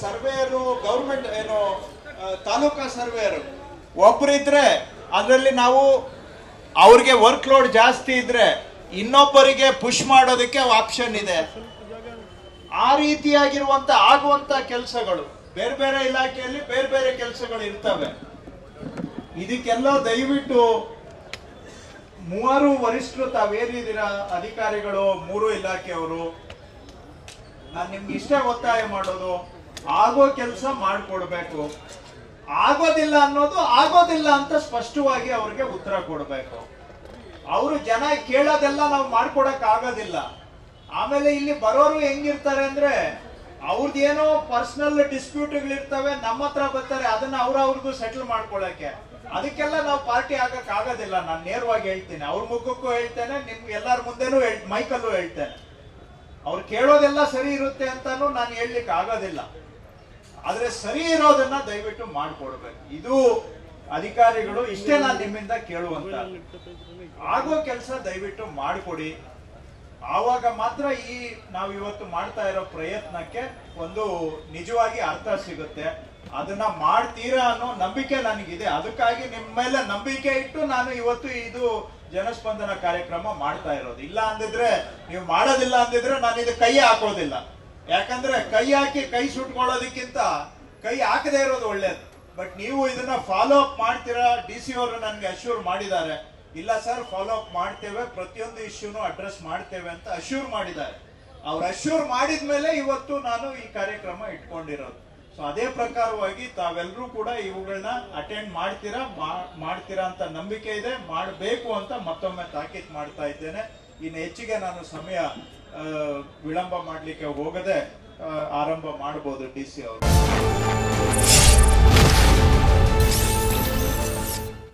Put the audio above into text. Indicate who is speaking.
Speaker 1: Surveyor government ಏನು taluka surveyor ಒಬ್ಬರಿದ್ರೆ ಅದರಲ್ಲಿ ನಾವು ಅವ್ರಿಗೆ ವರ್ಕ್ ಲೋಡ್ ಜಾಸ್ತಿ ಇದ್ರೆ ಇನ್ನೊಬ್ಬರಿಗೆ ಪುಷ್ ಮಾಡೋದಕ್ಕೆ ಆಪ್ಷನ್ ಇದೆ. ಆ ರೀತಿಯಾಗಿರುವಂತ ಆಗುವಂತ ಕೆಲಸಗಳು ಬೇರೆ ಬೇರೆ ಇಲಾಖೆಯಲ್ಲಿ ಬೇರೆ ಬೇರೆ ಕೆಲಸಗಳು ಇರ್ತವೆ. ಇದಕ್ಕೆಲ್ಲ ದಯವಿಟ್ಟು ಮೂವರು ವರಿಷ್ಠರು ತಾವೇನಿದ್ದೀರಾ ಅಧಿಕಾರಿಗಳು, 3 ಇಲಾಖೆಯವರು, ನಾನು ನಿಮ್ಗೆ ಇಷ್ಟೇ ಒತ್ತಾಯ ಮಾಡೋದು, ಆಗೋ ಕೆಲಸ ಮಾಡಿಕೊಡ್ಬೇಕು. ಆಗೋದಿಲ್ಲ ಅನ್ನೋದು ಆಗೋದಿಲ್ಲ ಅಂತ ಸ್ಪಷ್ಟವಾಗಿ ಅವ್ರಿಗೆ ಉತ್ತರ ಕೊಡ್ಬೇಕು. ಅವರು ಜನ ಕೇಳೋದೆಲ್ಲ ನಾವು ಮಾಡ್ಕೊಡಕ್ ಆಗೋದಿಲ್ಲ. ಆಮೇಲೆ ಇಲ್ಲಿ ಬರೋರು ಹೆಂಗಿರ್ತಾರೆ ಅಂದ್ರೆ ಅವ್ರದ್ದೇನೋ ಪರ್ಸನಲ್ ಡಿಸ್ಪ್ಯೂಟ್ಗಳಿರ್ತವೆ, ನಮ್ಮ ಹತ್ರ ಬರ್ತಾರೆ, ಅದನ್ನ ಅವ್ರದ್ದು ಸೆಟಲ್ ಮಾಡ್ಕೊಳಕ್ಕೆ. ಅದಕ್ಕೆಲ್ಲ ನಾವು ಪಾರ್ಟಿ ಆಗಕ್ ಆಗೋದಿಲ್ಲ. ನಾನು ನೇರವಾಗಿ ಹೇಳ್ತೀನಿ, ಅವ್ರ ಮುಖಕ್ಕೂ ಹೇಳ್ತೇನೆ, ನಿಮ್ಗೆ ಎಲ್ಲರ ಮುಂದೆನೂ ಮೈಕಲ್ಲೂ ಹೇಳ್ತೇನೆ. ಅವ್ರು ಕೇಳೋದೆಲ್ಲ ಸರಿ ಇರುತ್ತೆ ಅಂತಾನು ನಾನು ಹೇಳಲಿಕ್ಕೆ ಆಗೋದಿಲ್ಲ. ಆದ್ರೆ ಸರಿ ಇರೋದನ್ನ ದಯವಿಟ್ಟು ಮಾಡ್ಕೊಡ್ಬೇಕು. ಇದು ಅಧಿಕಾರಿಗಳು ಇಷ್ಟೇ ನಾನು ನಿಮ್ಮಿಂದ ಕೇಳುವಂತ. ಆಗೋ ಕೆಲಸ ದಯವಿಟ್ಟು ಮಾಡಿಕೊಡಿ. ಆವಾಗ ಮಾತ್ರ ಈ ನಾವು ಇವತ್ತು ಮಾಡ್ತಾ ಇರೋ ಪ್ರಯತ್ನಕ್ಕೆ ಒಂದು ನಿಜವಾಗಿ ಅರ್ಥ ಸಿಗುತ್ತೆ. ಅದನ್ನ ಮಾಡ್ತೀರಾ ಅನ್ನೋ ನಂಬಿಕೆ ನನಗಿದೆ. ಅದಕ್ಕಾಗಿ ನಿಮ್ಮ ಮೇಲೆ ನಂಬಿಕೆ ಇಟ್ಟು ನಾನು ಇವತ್ತು ಇದು ಜನಸ್ಪಂದನ ಕಾರ್ಯಕ್ರಮ ಮಾಡ್ತಾ ಇರೋದು. ಇಲ್ಲ ಅಂದಿದ್ರೆ, ನೀವು ಮಾಡೋದಿಲ್ಲ ಅಂದಿದ್ರೆ ನಾನು ಇದು ಕೈ ಹಾಕೋದಿಲ್ಲ. ಯಾಕಂದ್ರೆ ಕೈ ಹಾಕಿ ಕೈ ಸುಟ್ಕೊಳ್ಳೋದಕ್ಕಿಂತ ಕೈ ಹಾಕದೇ ಇರೋದು ಒಳ್ಳೇದು. ಬಟ್ ನೀವು ಇದನ್ನ ಫಾಲೋ ಅಪ್ ಮಾಡ್ತೀರಾ. DC ಅವರು ನನಗೆ ಅಶ್ಯೂರ್ ಮಾಡಿದ್ದಾರೆ, ಇಲ್ಲ ಸರ್ ಫಾಲೋ ಅಪ್ ಮಾಡ್ತೇವೆ, ಪ್ರತಿಯೊಂದು ಇಶ್ಯೂನು ಅಡ್ರೆಸ್ ಮಾಡ್ತೇವೆ ಅಂತ ಅಶ್ಯೂರ್ ಮಾಡಿದ್ದಾರೆ. ಅವ್ರು ಅಶ್ಯೂರ್ ಮಾಡಿದ್ಮೇಲೆ ಇವತ್ತು ನಾನು ಈ ಕಾರ್ಯಕ್ರಮ ಇಟ್ಕೊಂಡಿರೋದು. ಸೊ ಅದೇ ಪ್ರಕಾರವಾಗಿ ತಾವೆಲ್ಲರೂ ಕೂಡ ಇವುಗಳನ್ನ ಅಟೆಂಡ್ ಮಾಡ್ತೀರಾ ಅಂತ ನಂಬಿಕೆ ಇದೆ. ಮಾಡಬೇಕು ಅಂತ ಮತ್ತೊಮ್ಮೆ ತಾಕೀತ್ ಮಾಡ್ತಾ ಇದ್ದೇನೆ. ಇನ್ನು ಹೆಚ್ಚಿಗೆ ನಾನು ಸಮಯ ವಿಳಂಬ ಮಾಡಲಿಕ್ಕೆ ಹೋಗದೆ ಆರಂಭ ಮಾಡಬಹುದು DC ಅವರು.